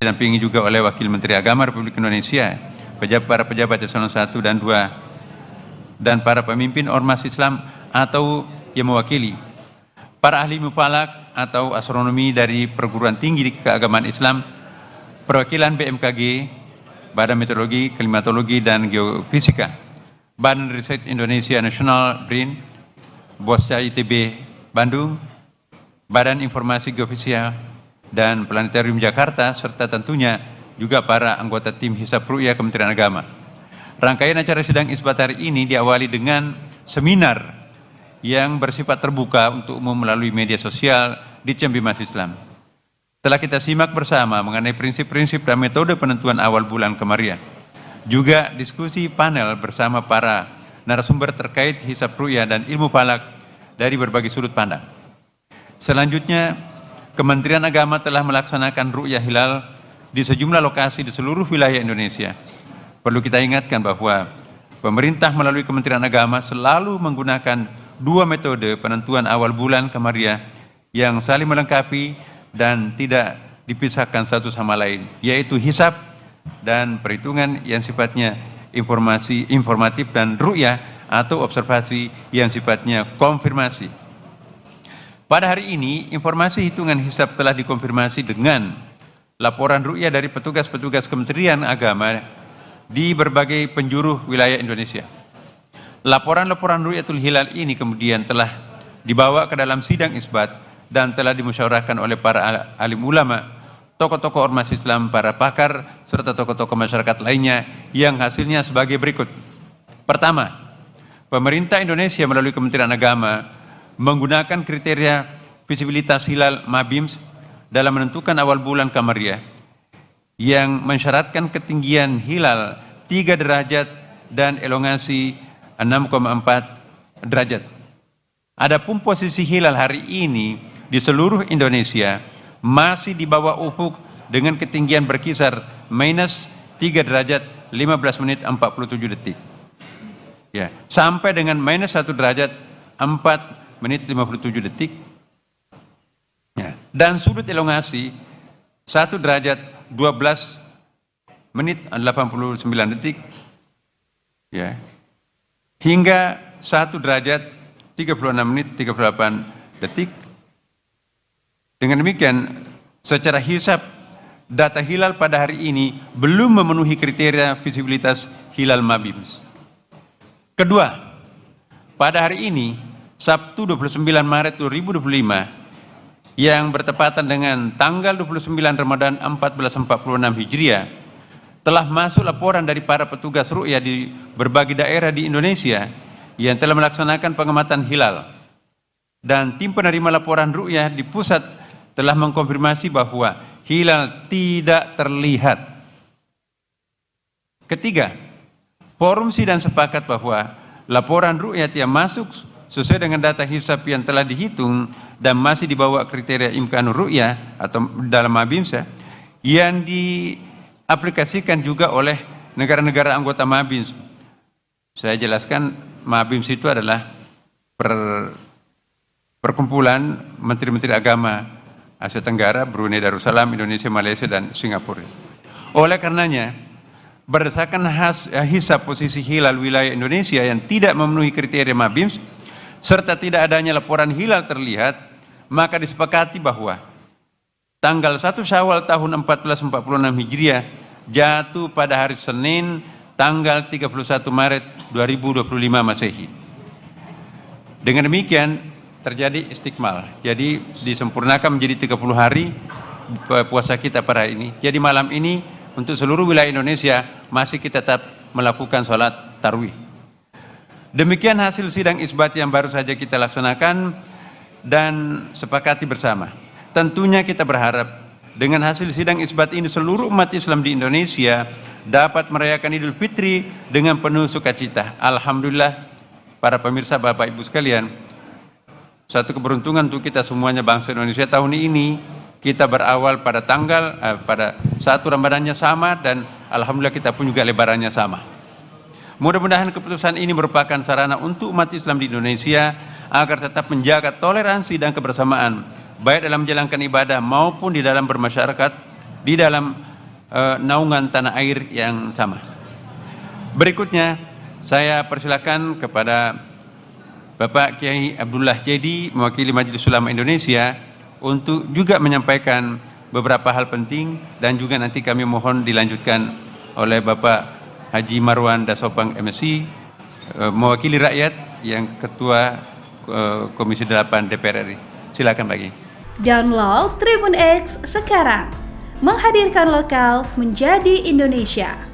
didampingi juga oleh Wakil Menteri Agama Republik Indonesia, para pejabat eselon 1 dan 2, dan para pemimpin ormas Islam atau yang mewakili, para ahli mufalak atau astronomi dari perguruan tinggi keagamaan Islam, perwakilan BMKG, Badan Meteorologi, Klimatologi, dan Geofisika, Badan Riset Indonesia Nasional BRIN, BOSCA ITB Bandung, Badan Informasi Geofisika dan Planetarium Jakarta, serta tentunya juga para anggota tim Hisab Ru'yah Kementerian Agama. Rangkaian acara sidang isbat hari ini diawali dengan seminar yang bersifat terbuka untuk umum melalui media sosial di Cembi Mas Islam. Telah kita simak bersama mengenai prinsip-prinsip dan metode penentuan awal bulan Qamariah. Juga diskusi panel bersama para narasumber terkait Hisab Ru'yah dan ilmu falak dari berbagai sudut pandang. Selanjutnya, Kementerian Agama telah melaksanakan ru'yah hilal di sejumlah lokasi di seluruh wilayah Indonesia. Perlu kita ingatkan bahwa pemerintah melalui Kementerian Agama selalu menggunakan dua metode penentuan awal bulan Qamariah yang saling melengkapi dan tidak dipisahkan satu sama lain, yaitu hisab dan perhitungan yang sifatnya informatif dan ru'yah atau observasi yang sifatnya konfirmasi. Pada hari ini, informasi hitungan hisab telah dikonfirmasi dengan laporan ru'yah dari petugas-petugas Kementerian Agama di berbagai penjuru wilayah Indonesia. Laporan-laporan ru'yatul hilal ini kemudian telah dibawa ke dalam sidang isbat dan telah dimusyawarahkan oleh para alim ulama, tokoh-tokoh ormas Islam, para pakar, serta tokoh-tokoh masyarakat lainnya yang hasilnya sebagai berikut. Pertama, pemerintah Indonesia melalui Kementerian Agama menggunakan kriteria visibilitas hilal MABIMS dalam menentukan awal bulan Qamariah yang mensyaratkan ketinggian hilal 3 derajat dan elongasi 6,4 derajat. Adapun posisi hilal hari ini di seluruh Indonesia masih di bawah ufuk dengan ketinggian berkisar minus 3 derajat 15 menit 47 detik. Ya, sampai dengan minus 1 derajat 4 menit 57 detik. Ya, dan sudut elongasi 1 derajat 12 menit 89 detik. Ya. Hingga 1 derajat 36 menit 38 detik. Dengan demikian, secara hisab data hilal pada hari ini belum memenuhi kriteria visibilitas hilal MABIMS. Kedua, pada hari ini Sabtu 29 Maret 2025 yang bertepatan dengan tanggal 29 Ramadan 1446 Hijriah, telah masuk laporan dari para petugas ru'yah di berbagai daerah di Indonesia yang telah melaksanakan pengamatan hilal. Dan tim penerima laporan ru'yah di pusat telah mengkonfirmasi bahwa hilal tidak terlihat. Ketiga, forum sidang sepakat bahwa laporan ru'yah yang masuk sesuai dengan data hisab yang telah dihitung dan masih dibawa kriteria imkanur ru'yah atau dalam MABIMS yang diaplikasikan juga oleh negara-negara anggota MABIMS. Saya jelaskan, MABIMS itu adalah perkumpulan menteri-menteri agama Asia Tenggara, Brunei Darussalam, Indonesia, Malaysia, dan Singapura. Oleh karenanya, berdasarkan hisab posisi hilal wilayah Indonesia yang tidak memenuhi kriteria MABIMS serta tidak adanya laporan hilal terlihat, maka disepakati bahwa tanggal 1 Syawal tahun 1446 Hijriah jatuh pada hari Senin tanggal 31 Maret 2025 Masehi. Dengan demikian terjadi istikmal. Jadi disempurnakan menjadi 30 hari puasa kita pada hari ini. Jadi malam ini untuk seluruh wilayah Indonesia masih kita tetap melakukan sholat tarawih. Demikian hasil sidang isbat yang baru saja kita laksanakan dan sepakati bersama. Tentunya kita berharap dengan hasil sidang isbat ini seluruh umat Islam di Indonesia dapat merayakan Idul Fitri dengan penuh sukacita. Alhamdulillah, para pemirsa, Bapak Ibu sekalian, satu keberuntungan untuk kita semuanya bangsa Indonesia tahun ini, kita berawal pada pada 1 Ramadannya sama dan alhamdulillah kita pun juga lebarannya sama. Mudah-mudahan keputusan ini merupakan sarana untuk umat Islam di Indonesia agar tetap menjaga toleransi dan kebersamaan, baik dalam menjalankan ibadah maupun di dalam bermasyarakat, di dalam naungan tanah air yang sama. Berikutnya saya persilakan kepada Bapak Kiai Abdullah Jadi mewakili Majelis Ulama Indonesia untuk juga menyampaikan beberapa hal penting, dan juga nanti kami mohon dilanjutkan oleh Bapak Haji Marwan Dasopang MSI mewakili rakyat yang Ketua Komisi 8 DPR RI. Silakan Pak Kiai. Download Tribun X sekarang, menghadirkan lokal menjadi Indonesia.